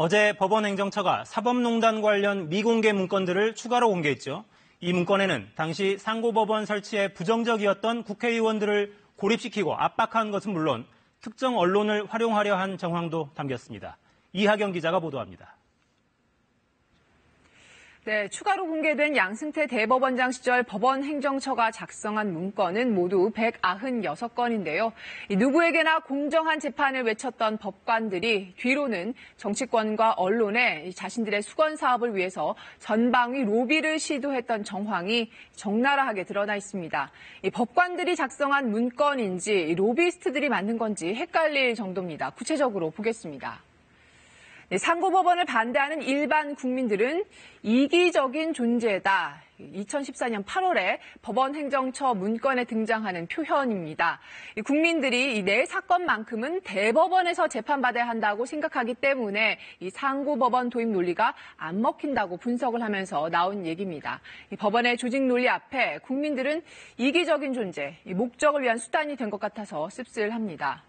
어제 법원행정처가 사법농단 관련 미공개 문건들을 추가로 공개했죠. 이 문건에는 당시 상고법원 설치에 부정적이었던 국회의원들을 고립시키고 압박한 것은 물론 특정 언론을 활용하려 한 정황도 담겼습니다. 이하경 기자가 보도합니다. 네, 추가로 공개된 양승태 대법원장 시절 법원행정처가 작성한 문건은 모두 196건인데요. 누구에게나 공정한 재판을 외쳤던 법관들이 뒤로는 정치권과 언론에 자신들의 수건 사업을 위해서 전방위 로비를 시도했던 정황이 적나라하게 드러나 있습니다. 이 법관들이 작성한 문건인지 로비스트들이 만든 건지 헷갈릴 정도입니다. 구체적으로 보겠습니다. 상고법원을 반대하는 일반 국민들은 이기적인 존재다. 2014년 8월에 법원행정처 문건에 등장하는 표현입니다. 국민들이 내 사건만큼은 대법원에서 재판받아야 한다고 생각하기 때문에 이 상고법원 도입 논리가 안 먹힌다고 분석을 하면서 나온 얘기입니다. 이 법원의 조직 논리 앞에 국민들은 이기적인 존재, 이 목적을 위한 수단이 된 것 같아서 씁쓸합니다.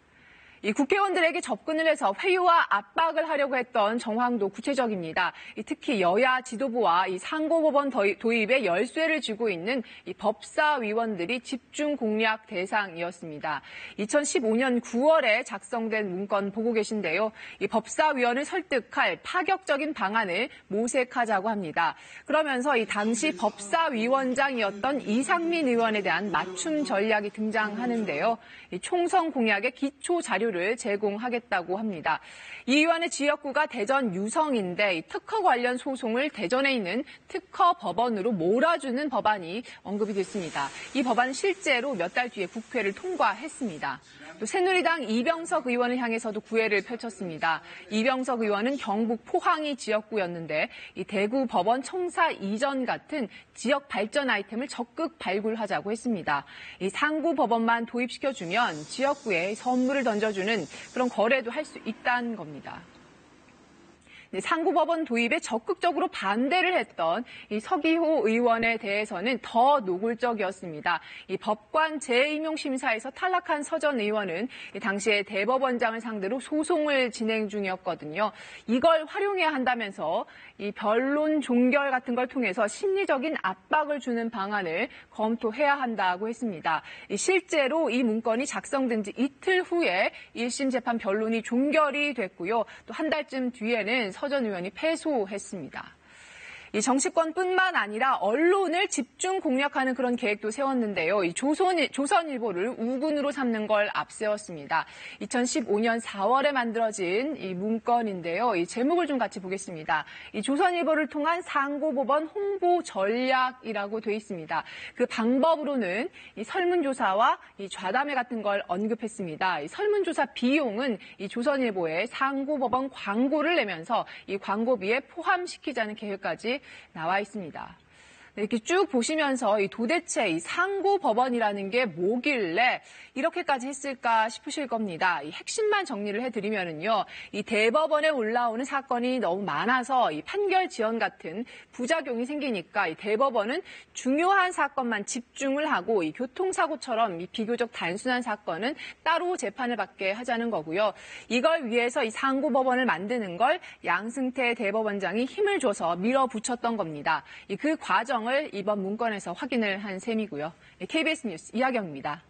이 국회의원들에게 접근을 해서 회유와 압박을 하려고 했던 정황도 구체적입니다. 특히 여야 지도부와 이 상고법원 도입에 열쇠를 쥐고 있는 이 법사위원들이 집중 공략 대상이었습니다. 2015년 9월에 작성된 문건 보고 계신데요. 이 법사위원을 설득할 파격적인 방안을 모색하자고 합니다. 그러면서 이 당시 법사위원장이었던 이상민 의원에 대한 맞춤 전략이 등장하는데요. 이 총선 공약의 기초 자료를 제공하겠다고 합니다. 이 의원의 지역구가 대전 유성인데 이 특허 관련 소송을 대전에 있는 특허 법원으로 몰아주는 법안이 언급이 됐습니다. 이 법안은 실제로 몇 달 뒤에 국회를 통과했습니다. 또 새누리당 이병석 의원을 향해서도 구애를 펼쳤습니다. 이병석 의원은 경북 포항이 지역구였는데 이 대구 법원 청사 이전 같은 지역 발전 아이템을 적극 발굴하자고 했습니다. 이 상고 법원만 도입시켜주면 지역구에 선물을 던져주는 그런 거래도 할 수 있다는 겁니다. 상고법원 도입에 적극적으로 반대를 했던 이 서기호 의원에 대해서는 더 노골적이었습니다. 이 법관 재임용 심사에서 탈락한 서 전 의원은 당시에 대법원장을 상대로 소송을 진행 중이었거든요. 이걸 활용해야 한다면서 이 변론 종결 같은 걸 통해서 심리적인 압박을 주는 방안을 검토해야 한다고 했습니다. 실제로 이 문건이 작성된 지 이틀 후에 1심 재판 변론이 종결이 됐고요. 또 한 달쯤 뒤에는 서 전 의원이 패소했습니다. 이 정치권뿐만 아니라 언론을 집중 공략하는 그런 계획도 세웠는데요. 이 조선일보를 우군으로 삼는 걸 앞세웠습니다. 2015년 4월에 만들어진 이 문건인데요. 이 제목을 좀 같이 보겠습니다. 이 조선일보를 통한 상고법원 홍보 전략이라고 돼 있습니다. 그 방법으로는 이 설문조사와 이 좌담회 같은 걸 언급했습니다. 이 설문조사 비용은 이 조선일보에 상고법원 광고를 내면서 이 광고비에 포함시키자는 계획까지 나와 있습니다. 이렇게 쭉 보시면서 도대체 이 상고법원이라는 게 뭐길래 이렇게까지 했을까 싶으실 겁니다. 이 핵심만 정리를 해드리면은요, 이 대법원에 올라오는 사건이 너무 많아서 이 판결 지연 같은 부작용이 생기니까 이 대법원은 중요한 사건만 집중을 하고 이 교통사고처럼 이 비교적 단순한 사건은 따로 재판을 받게 하자는 거고요. 이걸 위해서 이 상고법원을 만드는 걸 양승태 대법원장이 힘을 줘서 밀어붙였던 겁니다. 그 과정을 이번 문건에서 확인을 한 셈이고요. KBS 뉴스 이하경입니다.